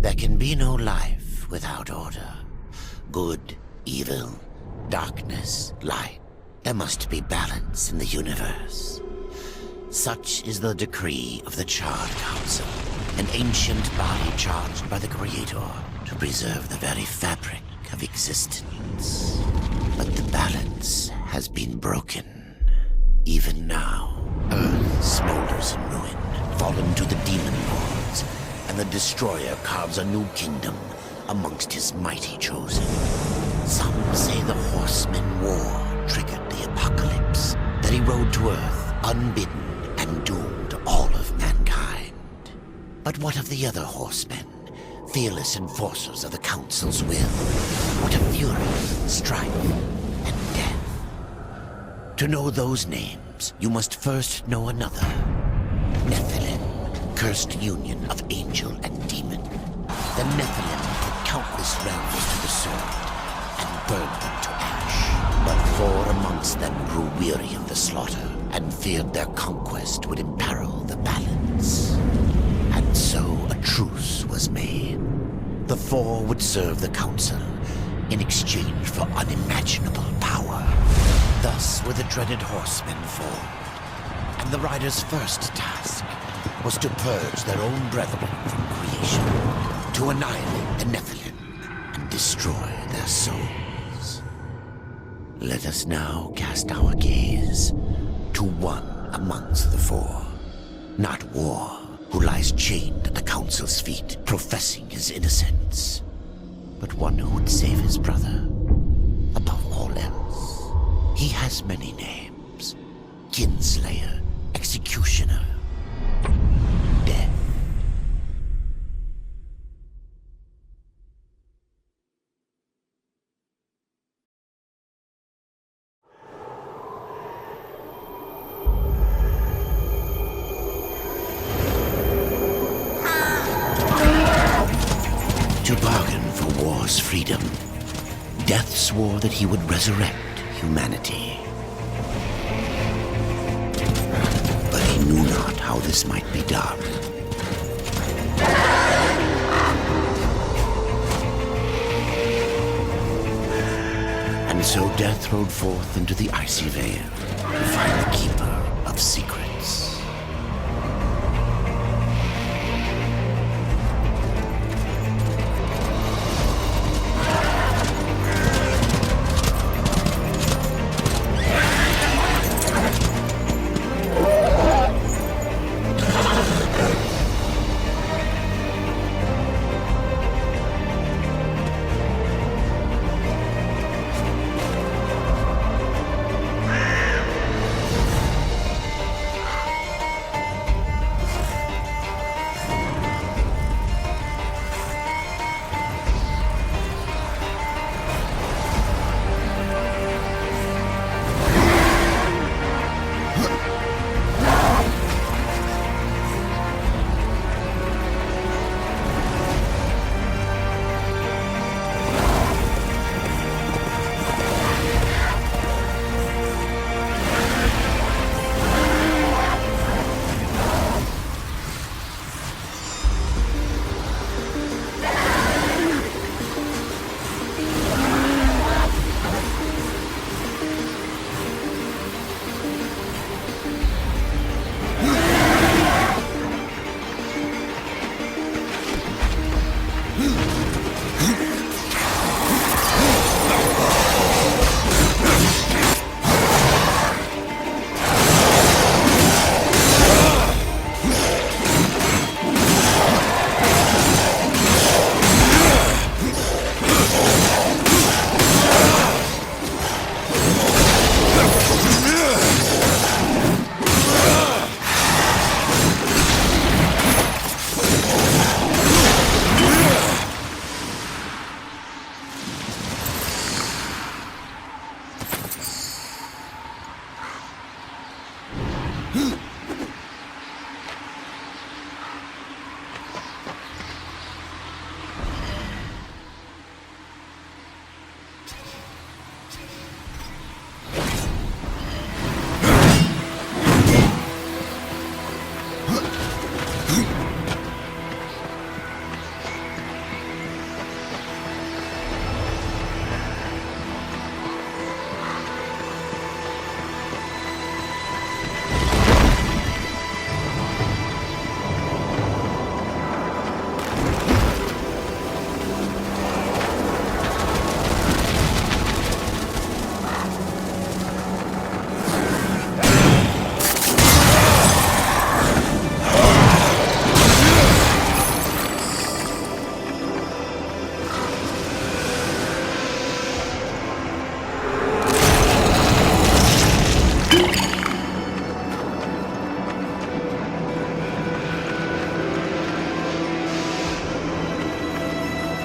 There can be no life without order. Good, evil, darkness, light. There must be balance in the universe. Such is the decree of the Charred Council, an ancient body charged by the Creator to preserve the very fabric of existence. But the balance has been broken. Even now, Earth smolders in ruin, fallen to the demon lords, and the Destroyer carves a new kingdom amongst his mighty chosen. Some say the Horsemen War triggered the apocalypse, that he rode to Earth unbidden and doomed all of mankind. But what of the other Horsemen, fearless enforcers of the Council's will? What of fury, strife, and death? To know those names, you must first know another. Nephilim, cursed union of angel and demon. The Nephilim put countless realms to the sword and burned them to ash. But 4 amongst them grew weary of the slaughter and feared their conquest would imperil the balance. And so a truce was made. The 4 would serve the Council in exchange for unimaginable power. Thus were the dreaded Horsemen formed, and the Riders' first task was to purge their own brethren from creation, to annihilate the Nephilim and destroy their souls. Let us now cast our gaze to one amongst the 4, not War, who lies chained at the Council's feet, professing his innocence, but one who would save his brother above all else. He has many names: Kinslayer, Executioner, Death. To bargain for war's freedom, Death swore that he would resurrect humanity. But he knew not how this might be done. And so Death rode forth into the icy veil to find the Keeper of Secrets.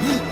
Huh?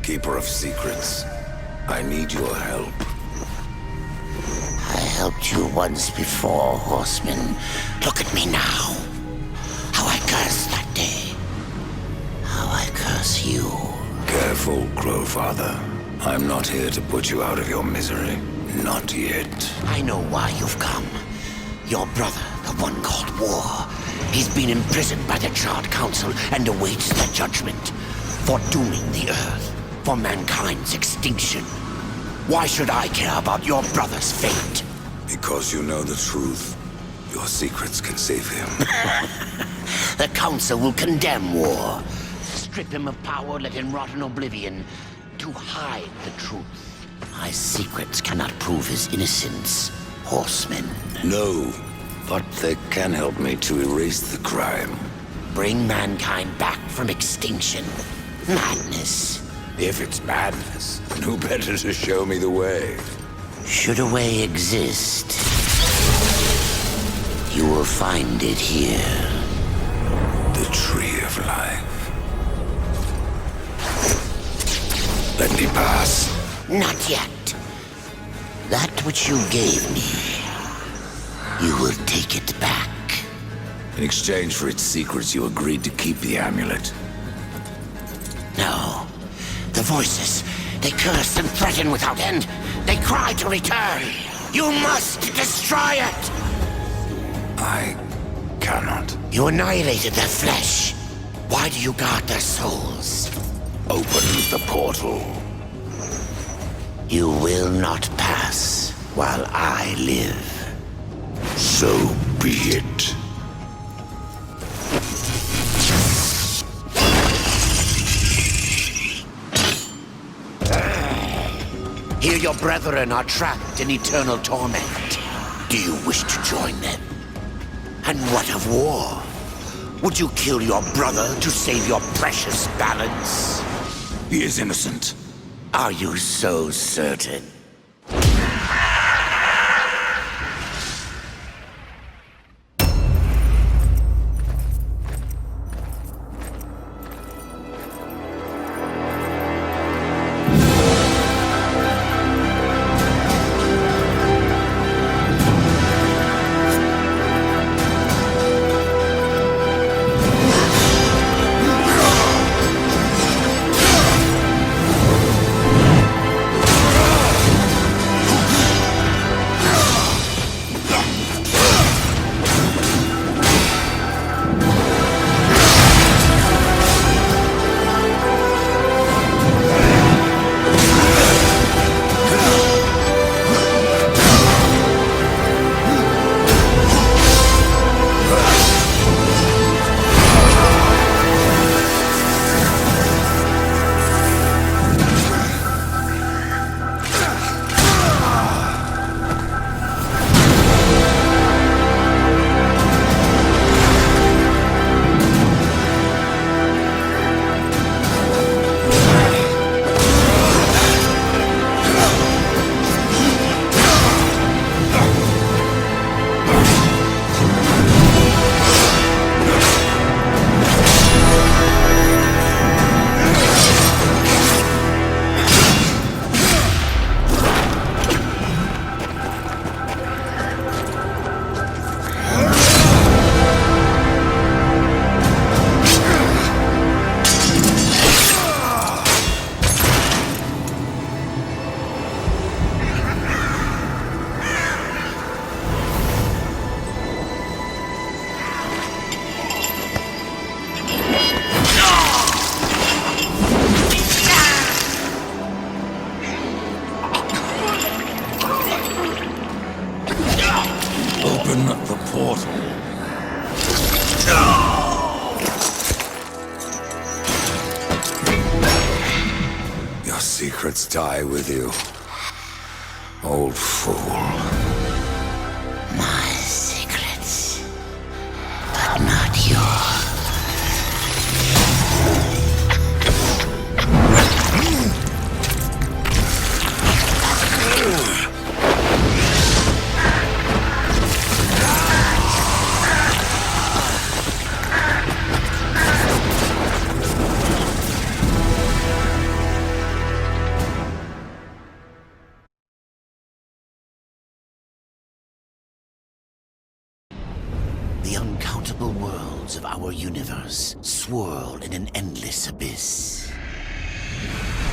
Keeper of secrets, I need your help. I helped you once before, horseman. Look at me now. How I cursed that day. How I curse you. Careful, Crowfather. I'm not here to put you out of your misery. Not yet. I know why you've come. Your brother, the one called War. He's been imprisoned by the Charred Council and awaits their judgment. For dooming the Earth. For mankind's extinction. Why should I care about your brother's fate? Because you know the truth. Your secrets can save him. The Council will condemn War. Strip him of power, let him rot in oblivion. To hide the truth. My secrets cannot prove his innocence, horseman. No, but they can help me to erase the crime. Bring mankind back from extinction. Madness. If it's madness, then who better to show me the way? Should a way exist, you will find it here. The Tree of Life. Let me pass. Not yet. That which you gave me, you will take it back. In exchange for its secrets, you agreed to keep the amulet. No. The voices, they curse and threaten without end. They cry to return. You must destroy it! I cannot. You annihilated their flesh. Why do you guard their souls? Open the portal. You will not pass while I live. So be it. Here your brethren are trapped in eternal torment. Do you wish to join them? And what of War? Would you kill your brother to save your precious balance? He is innocent. Are you so certain? Open the portal. Your secrets die with you, old fool. My secrets, but not yours. multiple worlds of our universe swirl in an endless abyss.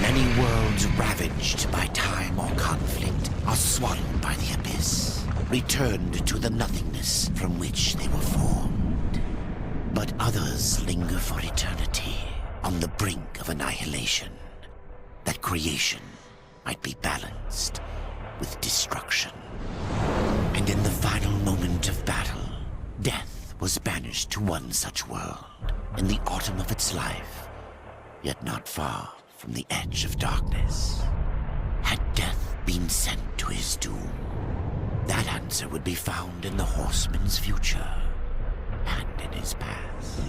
Many worlds ravaged by time or conflict are swallowed by the abyss, returned to the nothingness from which they were formed. But others linger for eternity, on the brink of annihilation, that creation might be balanced with destruction. And in the final moment of battle, death was banished to one such world, in the autumn of its life, yet not far from the edge of darkness. Had death been sent to his doom? That answer would be found in the horseman's future, and in his past.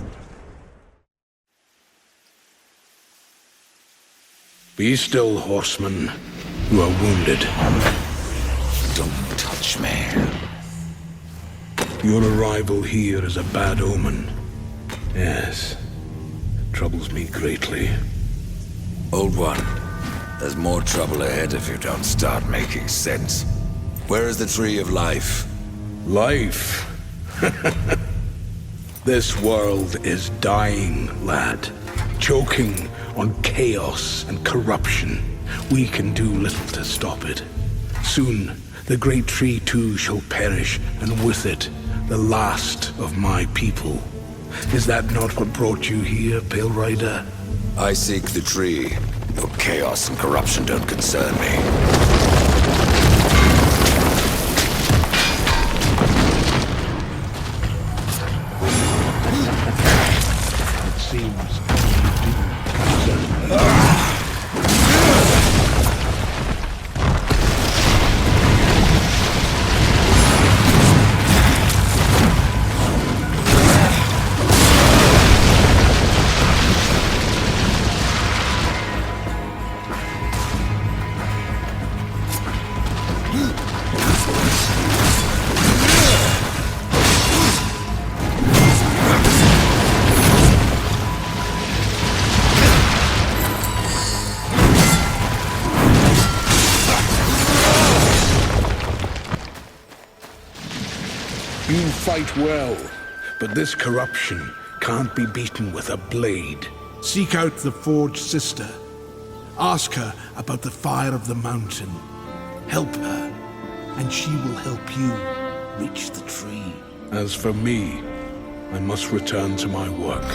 Be still, horseman. You are wounded. Don't touch me. Your arrival here is a bad omen. Yes. It troubles me greatly. Old one, there's more trouble ahead if you don't start making sense. Where is the tree of life? Life? This world is dying, lad. Choking on chaos and corruption. We can do little to stop it. Soon, the great tree too shall perish, and with it, the last of my people. Is that not what brought you here, Pale Rider? I seek the tree. Your chaos and corruption don't concern me. It seems you do concern me. You fight well, but this corruption can't be beaten with a blade. Seek out the Forged Sister. Ask her about the fire of the mountain. Help her, and she will help you reach the tree. As for me, I must return to my work.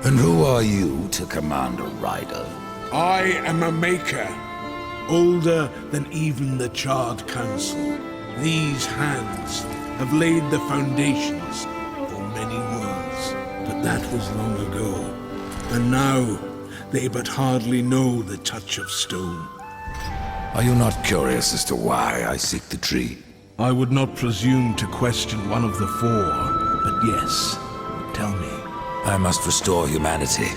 And who are you to command a rider? I am a maker, older than even the Charred Council. These hands have laid the foundations for many worlds, but that was long ago. And now, they but hardly know the touch of stone. Are you not curious as to why I seek the tree? I would not presume to question one of the four, but yes, tell me. I must restore humanity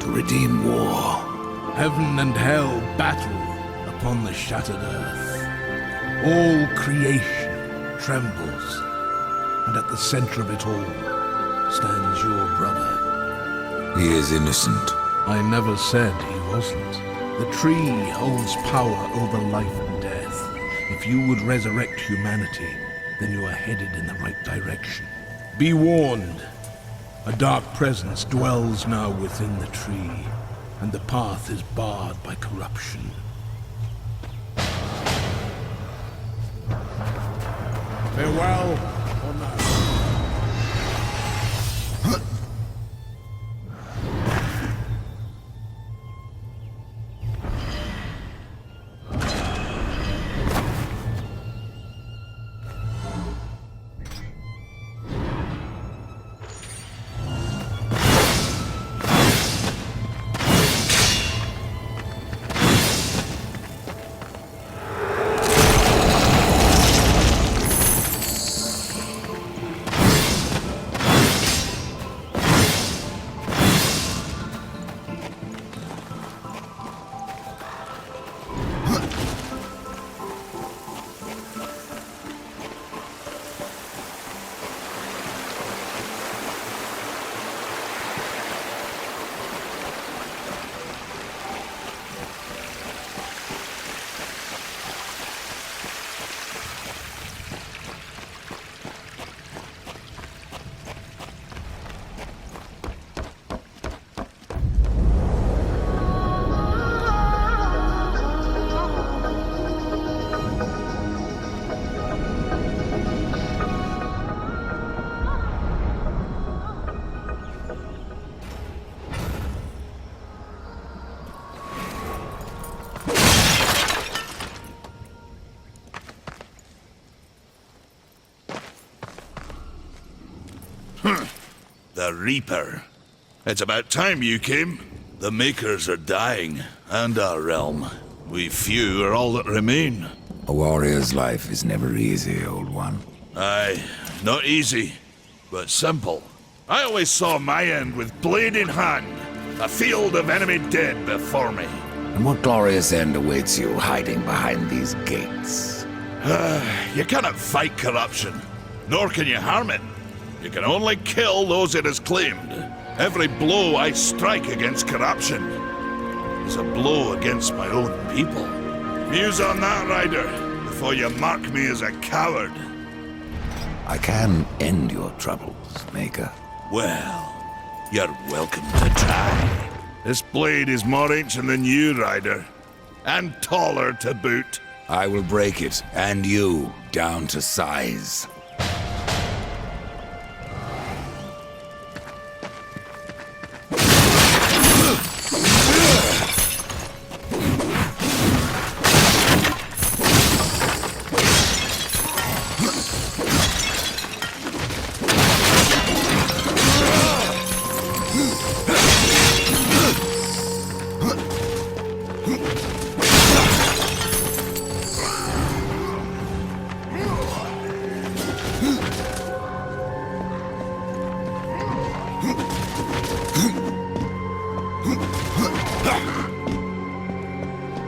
to redeem war. Heaven and hell battle upon the shattered earth. All creation trembles, and at the center of it all stands your brother. He is innocent. I never said he wasn't. The tree holds power over life and death. If you would resurrect humanity, then you are headed in the right direction. Be warned. A dark presence dwells now within the tree, and the path is barred by corruption. Farewell, or no? The Reaper. It's about time you came. The Makers are dying, and our realm. We few are all that remain. A warrior's life is never easy, old one. Aye, not easy, but simple. I always saw my end with blade in hand, a field of enemy dead before me. And what glorious end awaits you hiding behind these gates? You cannot fight corruption, nor can you harm it. You can only kill those it has claimed. Every blow I strike against corruption is a blow against my own people. Muse on that, Ryder, before you mark me as a coward. I can end your troubles, Maker. Well, you're welcome to try. This blade is more ancient than you, Ryder, and taller to boot. I will break it, and you, down to size.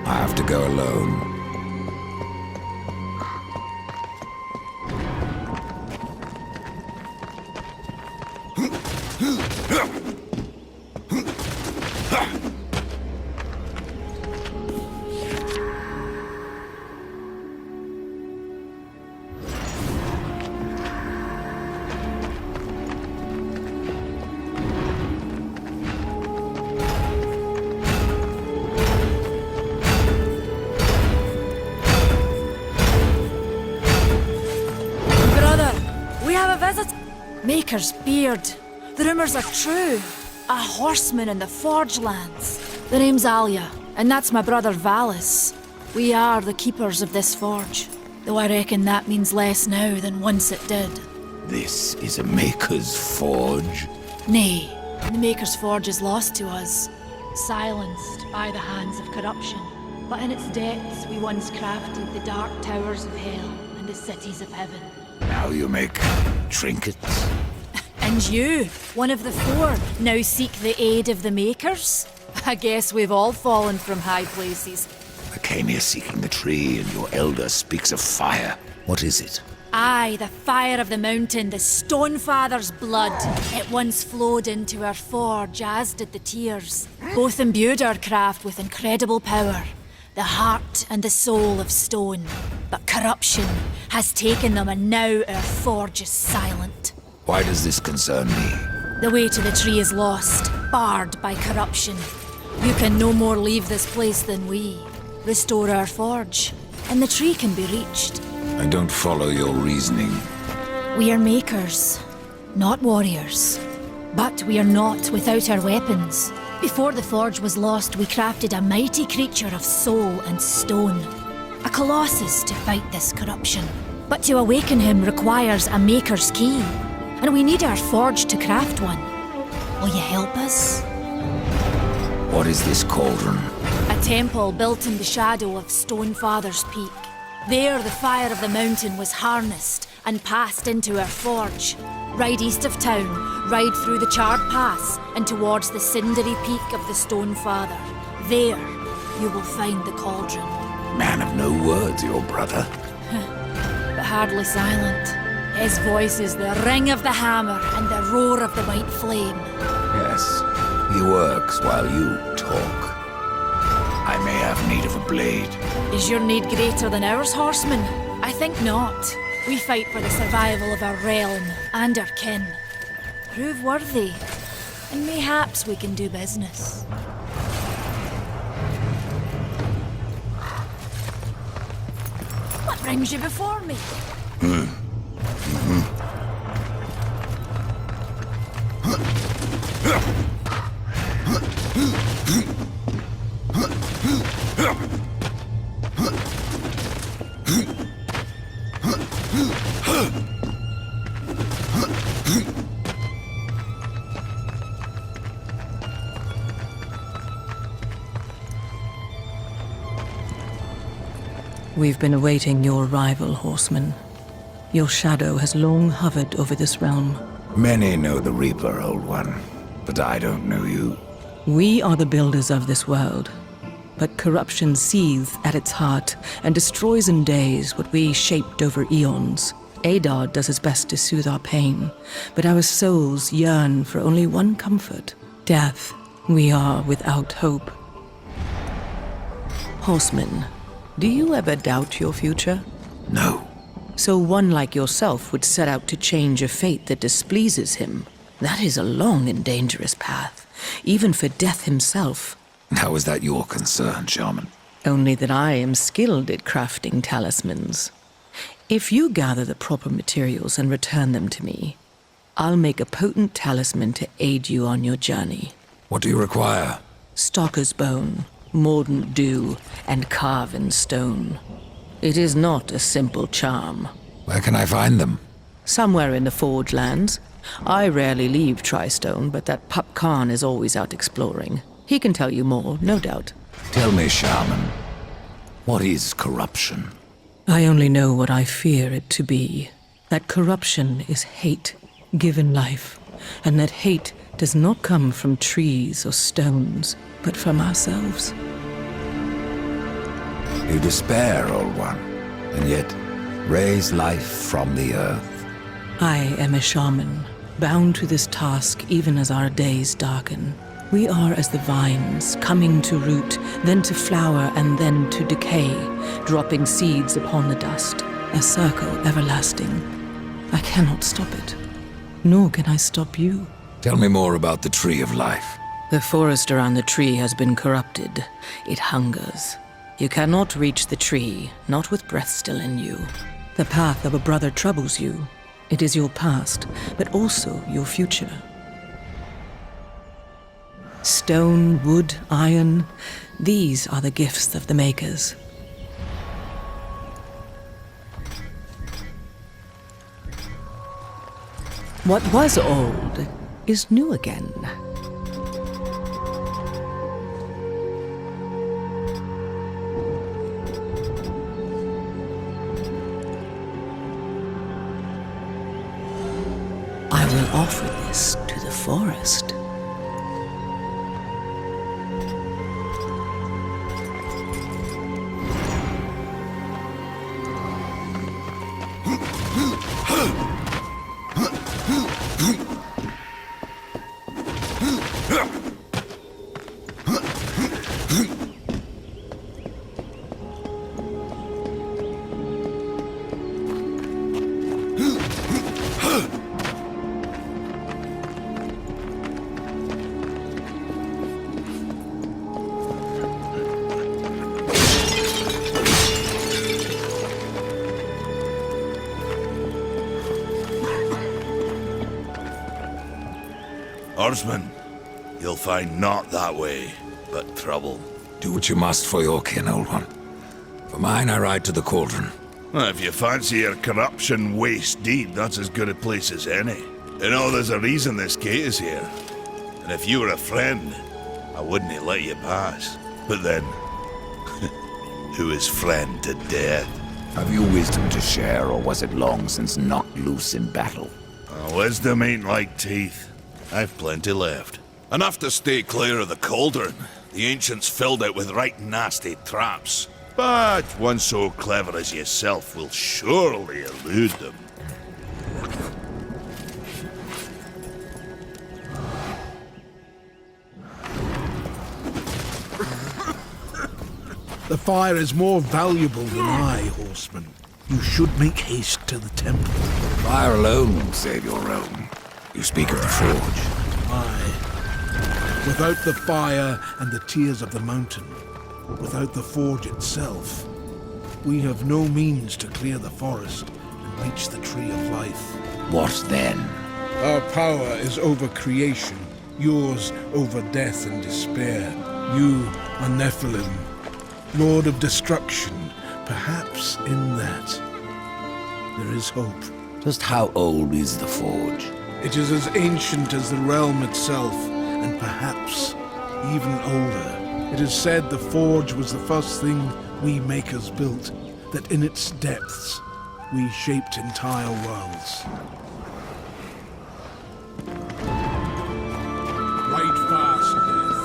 I have to go alone. Maker's beard. The rumors are true. A horseman in the Forge lands. The name's Alia, and that's my brother Valis. We are the keepers of this forge, though I reckon that means less now than once it did. This is a Maker's forge? Nay, the Maker's forge is lost to us, silenced by the hands of corruption. But in its depths we once crafted the dark towers of hell and the cities of heaven. Now you make trinkets? And you, one of the four, now seek the aid of the Makers? I guess we've all fallen from high places. I came here seeking the tree, and your elder speaks of fire. What is it? Aye, the fire of the mountain, the Stonefather's blood. It once flowed into our forge, as did the tears. Both imbued our craft with incredible power. The heart and the soul of stone. But corruption has taken them, and now our forge is silent. Why does this concern me? The way to the tree is lost, barred by corruption. You can no more leave this place than we. Restore our forge, and the tree can be reached. I don't follow your reasoning. We are makers, not warriors. But we are not without our weapons. Before the forge was lost, we crafted a mighty creature of soul and stone. A colossus to fight this corruption. But to awaken him requires a maker's key. And we need our forge to craft one. Will you help us? What is this cauldron? A temple built in the shadow of Stonefather's Peak. There the fire of the mountain was harnessed and passed into our forge. Ride east of town, ride through the charred pass and towards the cindery peak of the Stonefather. There, you will find the cauldron. Man of no words, your brother. But hardly silent. His voice is the ring of the hammer and the roar of the white flame. Yes, he works while you talk. I may have need of a blade. Is your need greater than ours, horseman? I think not. We fight for the survival of our realm and our kin. Prove worthy, and mayhaps we can do business. What brings you before me? We've been awaiting your arrival, horseman. Your shadow has long hovered over this realm. Many know the Reaper, Old One, but I don't know you. We are the builders of this world, but corruption seethes at its heart and destroys in days what we shaped over eons. Agar does his best to soothe our pain, but our souls yearn for only one comfort: death. We are without hope. Horseman, do you ever doubt your future? No. So one like yourself would set out to change a fate that displeases him. That is a long and dangerous path, even for death himself. How is that your concern, Shaman? Only that I am skilled at crafting talismans. If you gather the proper materials and return them to me, I'll make a potent talisman to aid you on your journey. What do you require? Stalker's bone, mordant dew, and carven stone. It is not a simple charm. Where can I find them? Somewhere in the Forge lands. I rarely leave Tristone, but that pup Khan is always out exploring. He can tell you more, no doubt. Tell me, Shaman, what is corruption? I only know what I fear it to be. That corruption is hate, given life, and that hate does not come from trees or stones, but from ourselves. You despair, Old One, and yet raise life from the earth. I am a shaman, bound to this task even as our days darken. We are as the vines, coming to root, then to flower, and then to decay, dropping seeds upon the dust, a circle everlasting. I cannot stop it, nor can I stop you. Tell me more about the Tree of Life. The forest around the tree has been corrupted. It hungers. You cannot reach the tree, not with breath still in you. The path of a brother troubles you. It is your past, but also your future. Stone, wood, iron, these are the gifts of the makers. What was old is new again. I will offer this to the forest. Horseman, you'll find naught that way, but trouble. Do what you must for your kin, Old One. For mine, I ride to the cauldron. Well, if you fancy your corruption waist deep, that's as good a place as any. You know, there's a reason this gate is here. And if you were a friend, I wouldn't have let you pass. But then, who is friend to death? Have you wisdom to share, or was it long since knocked loose in battle? Wisdom ain't like teeth. I've plenty left. Enough to stay clear of the cauldron. The ancients filled it with right nasty traps. But one so clever as yourself will surely elude them. The fire is more valuable than I, horseman. You should make haste to the temple. Fire alone won't save your realm. You speak of the forge. Aye. Without the fire and the tears of the mountain, without the forge itself, we have no means to clear the forest and reach the Tree of Life. What then? Our power is over creation, yours over death and despair. You are Nephilim, Lord of Destruction. Perhaps in that, there is hope. Just how old is the forge? It is as ancient as the realm itself, and perhaps even older. It is said the forge was the first thing we makers built, that in its depths we shaped entire worlds. Ride fast, Death.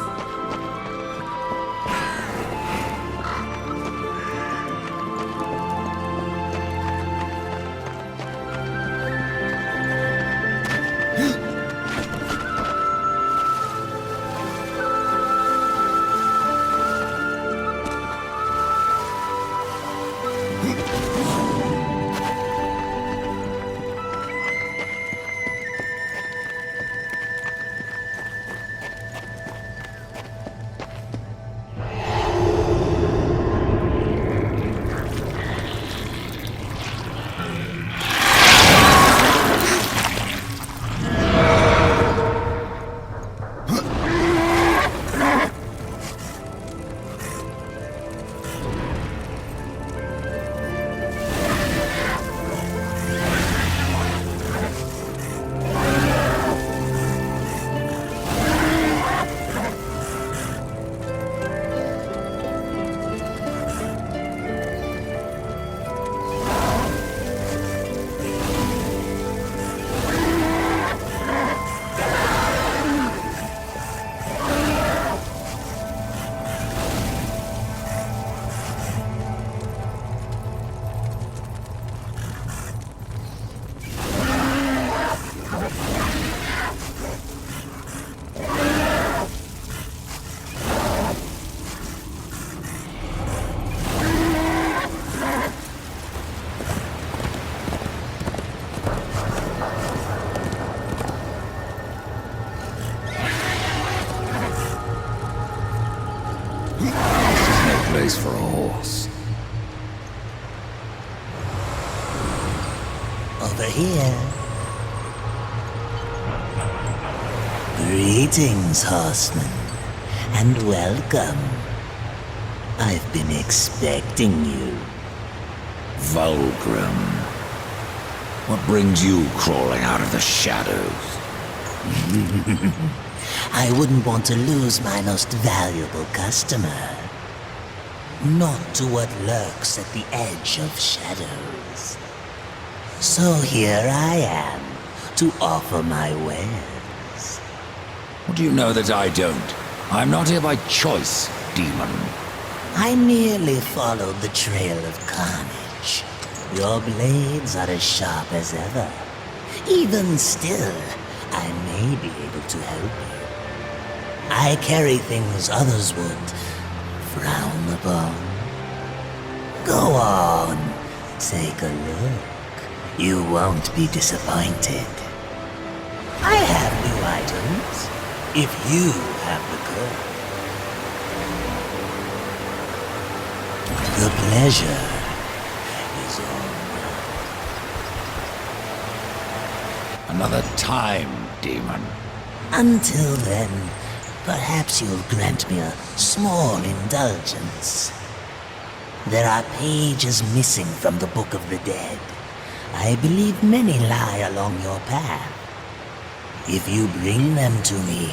Place for a horse. Over here. Greetings, horseman, and welcome. I've been expecting you. Vulgrim. What brings you crawling out of the shadows? I wouldn't want to lose my most valuable customer. Not to what lurks at the edge of shadows. So here I am, to offer my wares. What do you know that I don't? I'm not here by choice, demon. I merely followed the trail of carnage. Your blades are as sharp as ever. Even still, I may be able to help you. I carry things others would frown upon. Go on, take a look. You won't be disappointed. I have new items, if you have the courage. The pleasure is all mine. Another time, demon. Until then, perhaps you'll grant me a small indulgence. There are pages missing from the Book of the Dead. I believe many lie along your path. If you bring them to me,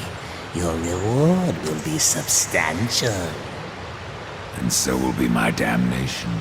your reward will be substantial. And so will be my damnation.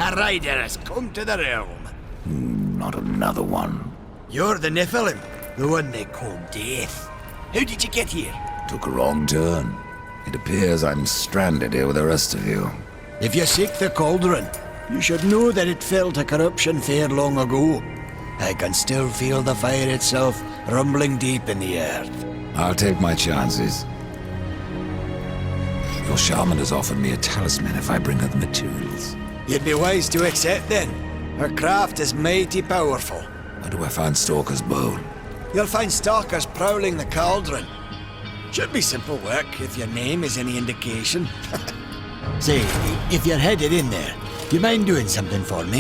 A rider has come to the realm. Not another one. You're the Nephilim, the one they call Death. How did you get here? Took a wrong turn. It appears I'm stranded here with the rest of you. If you seek the cauldron, you should know that it fell to corruption fair long ago. I can still feel the fire itself rumbling deep in the earth. I'll take my chances. Your shaman has offered me a talisman if I bring her the materials. You'd be wise to accept then. Her craft is mighty powerful. Where do I find Stalker's bone? You'll find stalkers prowling the cauldron. Should be simple work if your name is any indication. Say, if you're headed in there, do you mind doing something for me?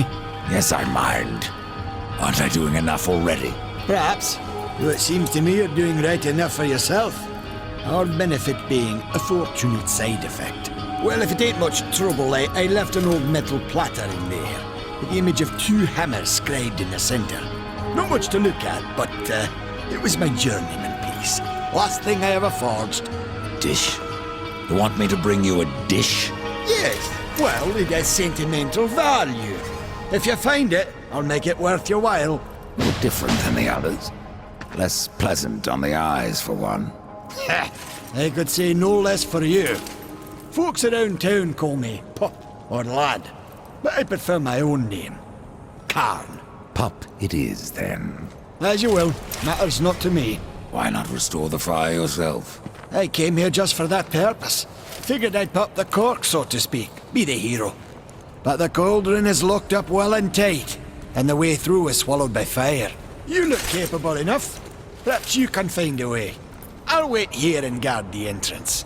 Yes, I mind. Aren't I doing enough already? Perhaps. Though it seems to me you're doing right enough for yourself. Our benefit being a fortunate side effect. Well, if it ain't much trouble, I left an old metal platter in there, with the image of 2 hammers scribed in the center. Not much to look at, but it was my journeyman piece. Last thing I ever forged. Dish? You want me to bring you a dish? Yes, well, it has sentimental value. If you find it, I'll make it worth your while. No different than the others. Less pleasant on the eyes, for one. Ha! I could say no less for you. Folks around town call me Pup or Lad, but I prefer my own name. Karn. Pup it is, then. As you will. Matters not to me. Why not restore the fire yourself? I came here just for that purpose. Figured I'd pop the cork, so to speak. Be the hero. But the cauldron is locked up well and tight, and the way through is swallowed by fire. You look capable enough. Perhaps you can find a way. I'll wait here and guard the entrance.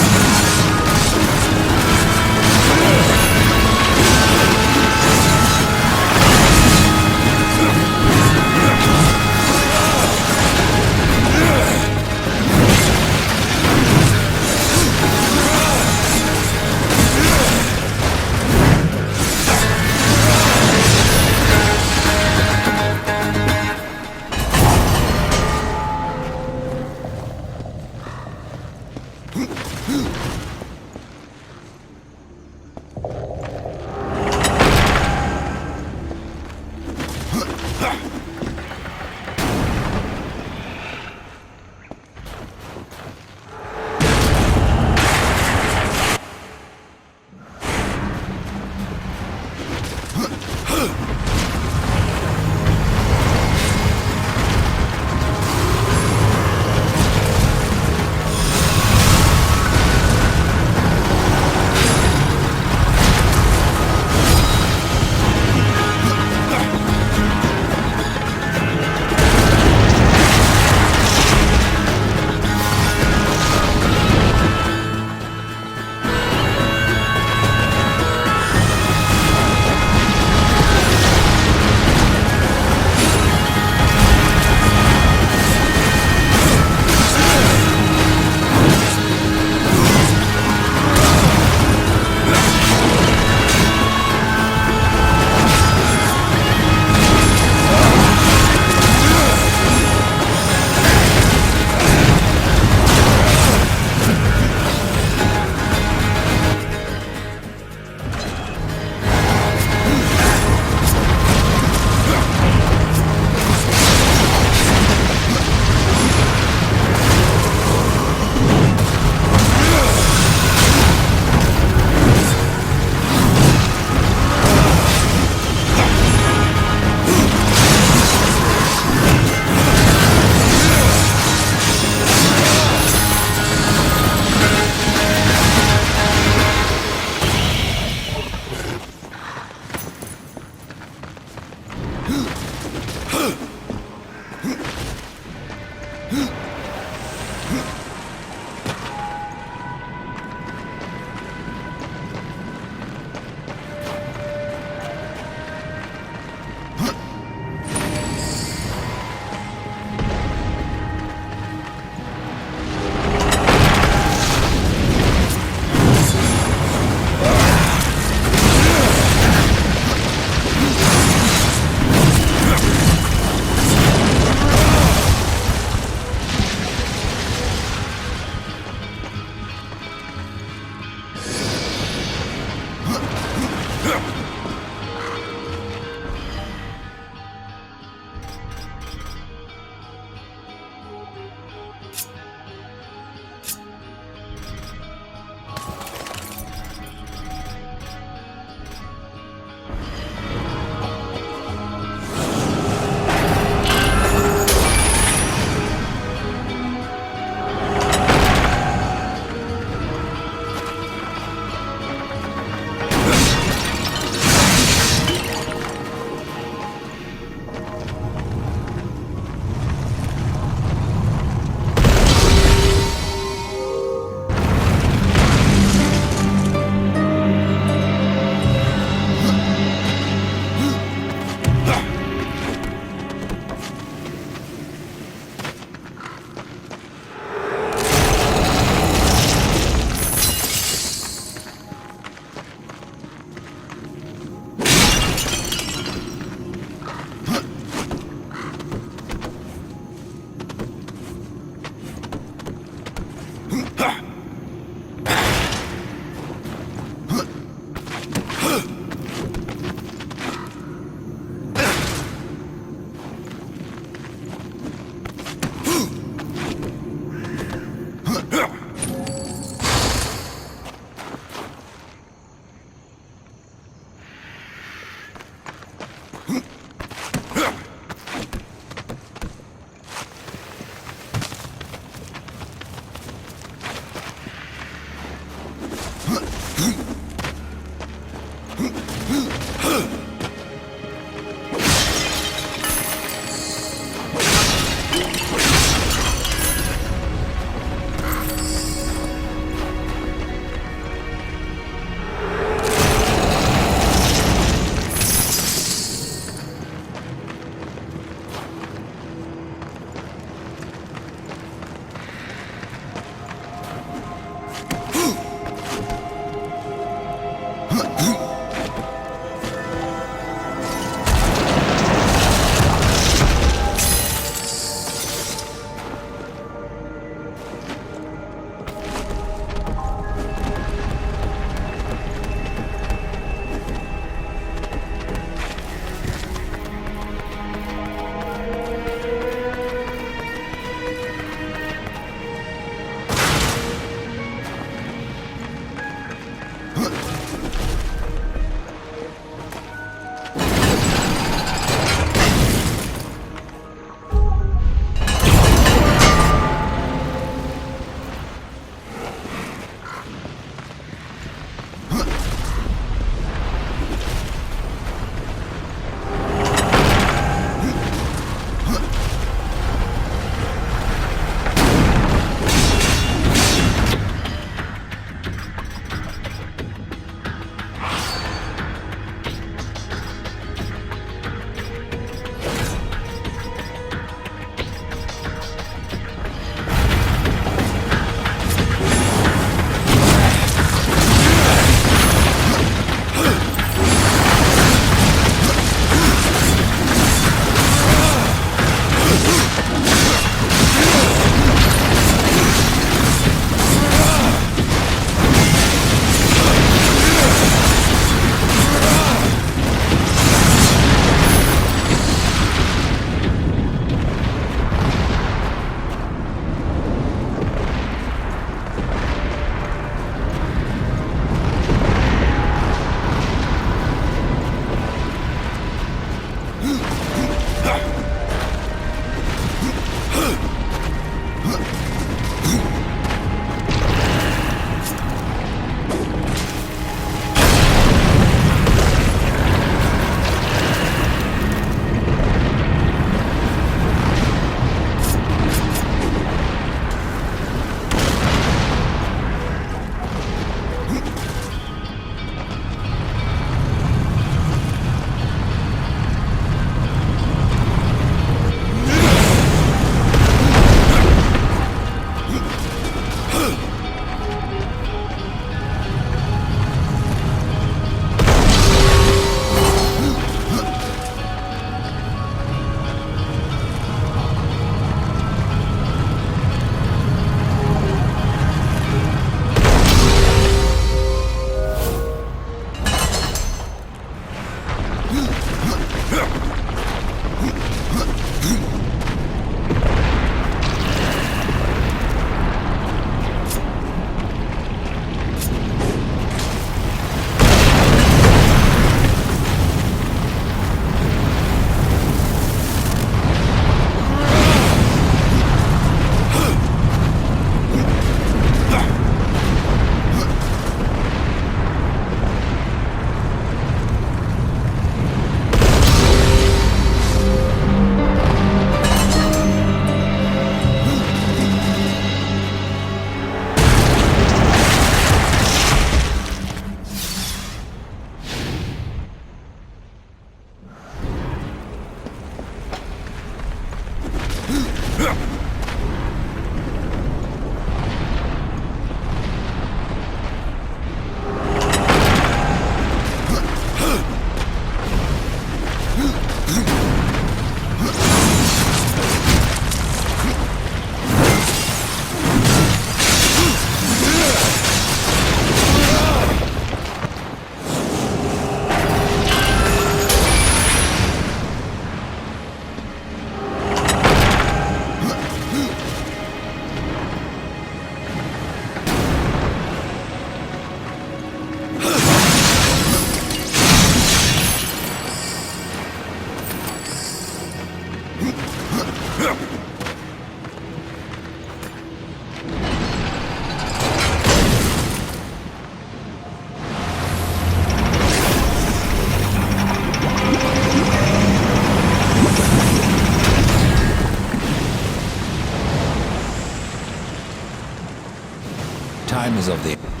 of the...